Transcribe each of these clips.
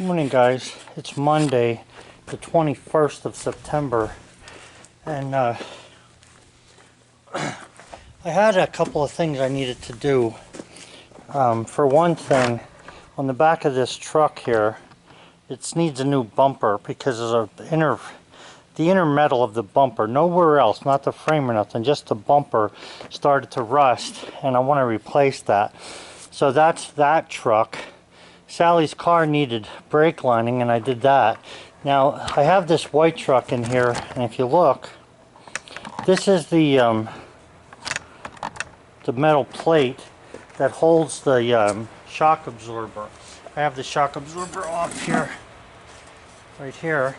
Morning, guys. It's Monday, the 21st of September, and I had a couple of things I needed to do. For one thing, on the back of this truck here, it needs a new bumper because there's the inner metal of the bumper, nowhere else, not the frame or nothing, just the bumper started to rust, and I want to replace that. So that's that truck. Sally's car needed brake lining, and I did that. Now I have this white truck in here, and if you look, this is the metal plate that holds the shock absorber. I have the shock absorber off here, right here.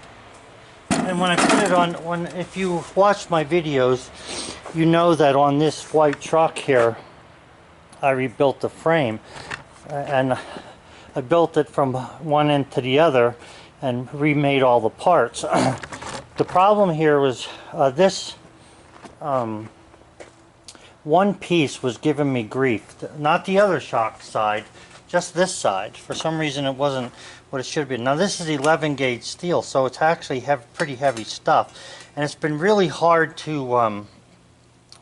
And when I put it on, if you watched my videos, you know that on this white truck here, I rebuilt the frame, and I built it from one end to the other and remade all the parts. The problem here was this one piece was giving me grief. Not the other shock side, just this side. For some reason it wasn't what it should be. Now this is 11 gauge steel, so it's actually pretty heavy stuff. And it's been really hard to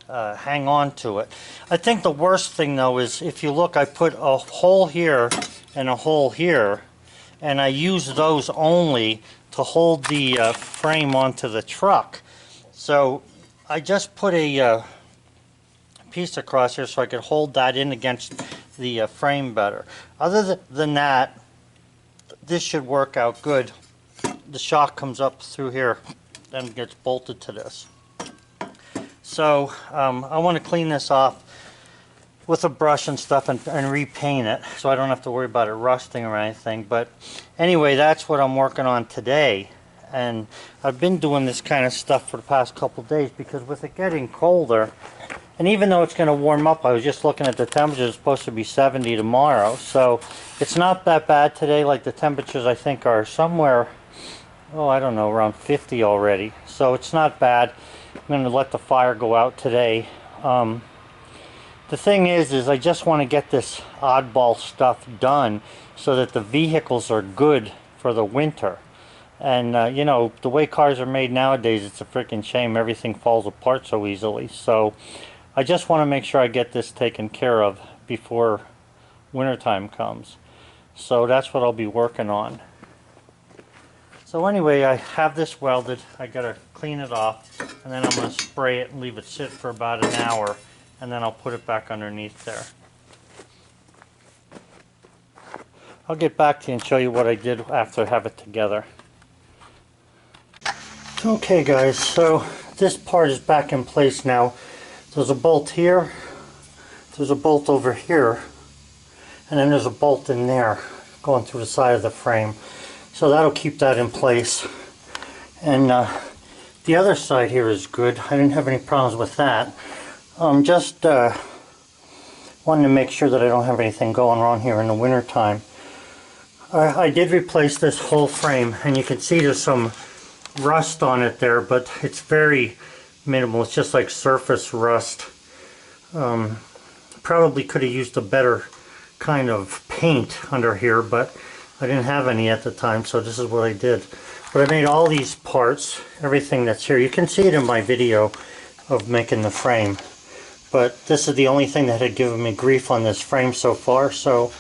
hang on to it. I think the worst thing though is, if you look, I put a hole here and a hole here, and I use those only to hold the frame onto the truck. So I just put a piece across here so I could hold that in against the frame better. Other than that, this should work out good. The shock comes up through here, then gets bolted to this. So I want to clean this off with a brush and stuff and repaint it, so I don't have to worry about it rusting or anything. But anyway, that's what I'm working on today. And I've been doing this kind of stuff for the past couple days because with it getting colder, and even though it's going to warm up, I was just looking at the temperature, it's supposed to be 70 tomorrow. So it's not that bad today. Like the temperatures I think are somewhere, oh I don't know, around 50 already. So it's not bad. I'm going to let the fire go out today. The thing is I just want to get this oddball stuff done so that the vehicles are good for the winter. And you know, the way cars are made nowadays, it's a freaking shame. Everything falls apart so easily. So I just want to make sure I get this taken care of before wintertime comes. So that's what I'll be working on. So anyway, I have this welded. I gotta clean it off, and then I'm gonna spray it and leave it sit for about an hour, and then I'll put it back underneath there. I'll get back to you and show you what I did after I have it together. Okay guys, so this part is back in place now. There's a bolt here, there's a bolt over here, and then there's a bolt in there going through the side of the frame. So that'll keep that in place. And the other side here is good. I didn't have any problems with that. Just wanted to make sure that I don't have anything going wrong here in the winter time. I did replace this whole frame, and you can see there's some rust on it there, but it's very minimal. It's just like surface rust. Probably could have used a better kind of paint under here, but I didn't have any at the time, so this is what I did. But I made all these parts, everything that's here. You can see it in my video of making the frame. But this is the only thing that had given me grief on this frame so far, so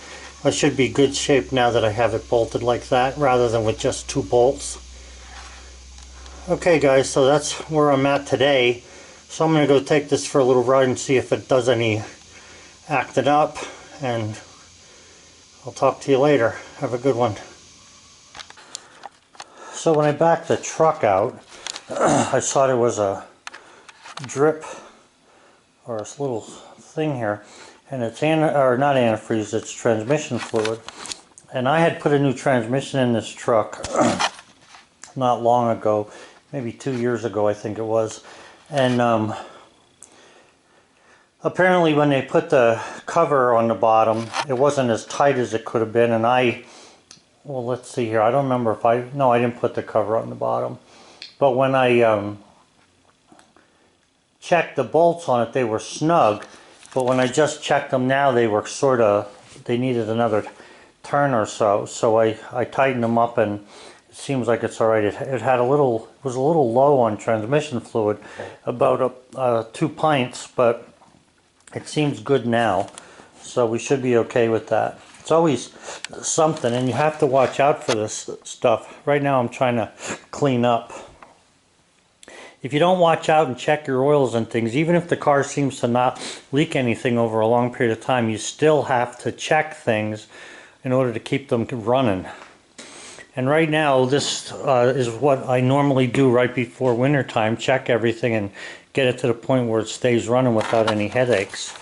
I should be good shape now that I have it bolted like that, rather than with just two bolts. Okay guys, so that's where I'm at today. So I'm going to go take this for a little ride and see if it does any acting up, and I'll talk to you later. Have a good one. So when I backed the truck out, I saw there was a drip or a little thing here, and it's not antifreeze, it's transmission fluid. And I had put a new transmission in this truck not long ago, maybe 2 years ago I think it was. And apparently when they put the cover on the bottom, it wasn't as tight as it could have been, and well, let's see here, I don't remember if I didn't put the cover on the bottom. But when I checked the bolts on it, they were snug. But when I just checked them now, they were they needed another turn or so. So I tightened them up, and it seems like it's all right. It had was a little low on transmission fluid, about 2 pints, but it seems good now. So we should be okay with that. It's always something, and you have to watch out for this stuff. Right now I'm trying to clean up. If you don't watch out and check your oils and things, even if the car seems to not leak anything over a long period of time, you still have to check things in order to keep them running. And right now, this is what I normally do right before winter time, check everything and get it to the point where it stays running without any headaches.